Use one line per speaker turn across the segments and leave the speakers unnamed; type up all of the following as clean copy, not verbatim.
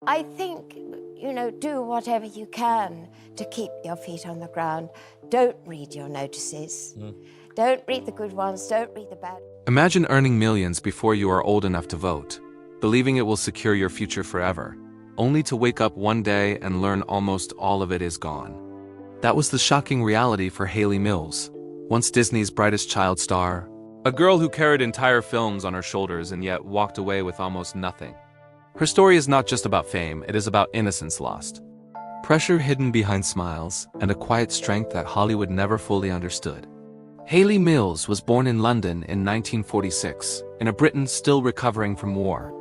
I think, do whatever you can to keep your feet on the ground. Don't read your notices. Don't read the good ones, don't read the bad.
Imagine earning millions before you are old enough to vote, believing it will secure your future forever, only to wake up one day and learn almost all of it is gone. That was the shocking reality for Hayley Mills, once Disney's brightest child star, a girl who carried entire films on her shoulders and yet walked away with almost nothing. Her story is not just about fame, it is about innocence lost, pressure hidden behind smiles, and a quiet strength that Hollywood never fully understood. Hayley Mills was born in London in 1946, in a Britain still recovering from war.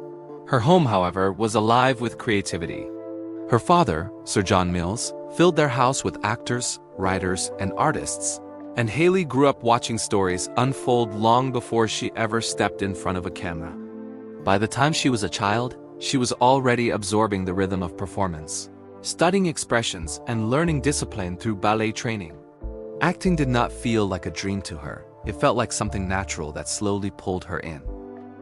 Her home, however, was alive with creativity. Her father, Sir John Mills, filled their house with actors, writers, and artists, and Hayley grew up watching stories unfold long before she ever stepped in front of a camera. By the time she was a child, she was already absorbing the rhythm of performance, studying expressions, and learning discipline through ballet training. Acting did not feel like a dream to her. It felt like something natural that slowly pulled her in.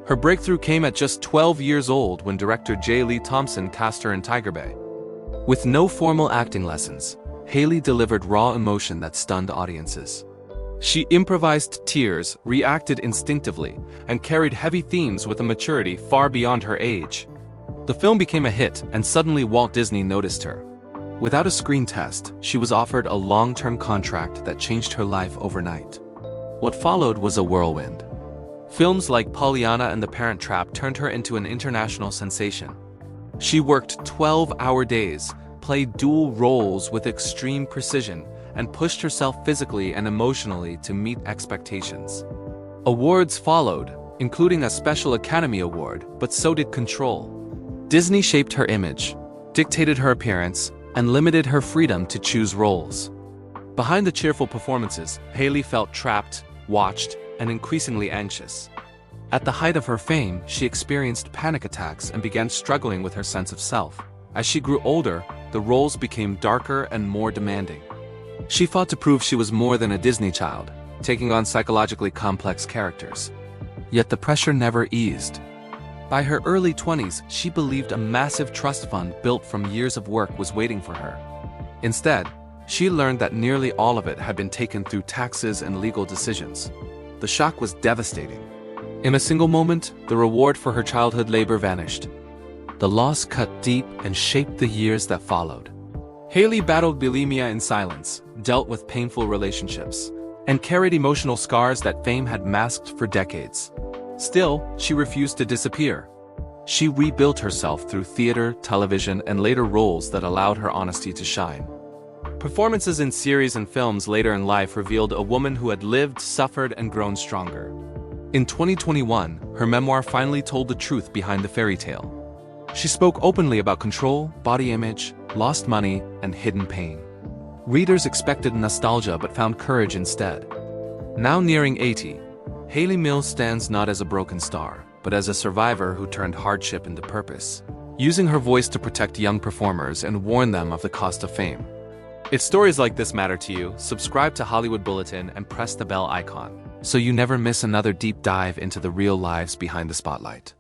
Her breakthrough came at just 12 years old when director J. Lee Thompson cast her in Tiger Bay. With no formal acting lessons, Hayley delivered raw emotion that stunned audiences. She improvised tears, reacted instinctively, and carried heavy themes with a maturity far beyond her age. The film became a hit, and suddenly Walt Disney noticed her. Without a screen test, she was offered a long-term contract that changed her life overnight. What followed was a whirlwind. Films like Pollyanna and The Parent Trap turned her into an international sensation. She worked 12-hour days, played dual roles with extreme precision, and pushed herself physically and emotionally to meet expectations. Awards followed, including a Special Academy Award, but so did Control. Disney shaped her image, dictated her appearance, and limited her freedom to choose roles. Behind the cheerful performances, Hayley felt trapped, watched, and increasingly anxious. At the height of her fame, she experienced panic attacks and began struggling with her sense of self. As she grew older, the roles became darker and more demanding. She fought to prove she was more than a Disney child, taking on psychologically complex characters. Yet the pressure never eased. By her early 20s, she believed a massive trust fund built from years of work was waiting for her. Instead, she learned that nearly all of it had been taken through taxes and legal decisions. The shock was devastating. In a single moment, the reward for her childhood labor vanished. The loss cut deep and shaped the years that followed. Hayley battled bulimia in silence, dealt with painful relationships, and carried emotional scars that fame had masked for decades. Still, she refused to disappear. She rebuilt herself through theater, television, and later roles that allowed her honesty to shine. Performances in series and films later in life revealed a woman who had lived, suffered, and grown stronger. In 2021, her memoir finally told the truth behind the fairy tale. She spoke openly about control, body image, lost money, and hidden pain. Readers expected nostalgia but found courage instead. Now nearing 80, Hayley Mills stands not as a broken star, but as a survivor who turned hardship into purpose, using her voice to protect young performers and warn them of the cost of fame. If stories like this matter to you, subscribe to Hollywood Bulletin and press the bell icon, so you never miss another deep dive into the real lives behind the spotlight.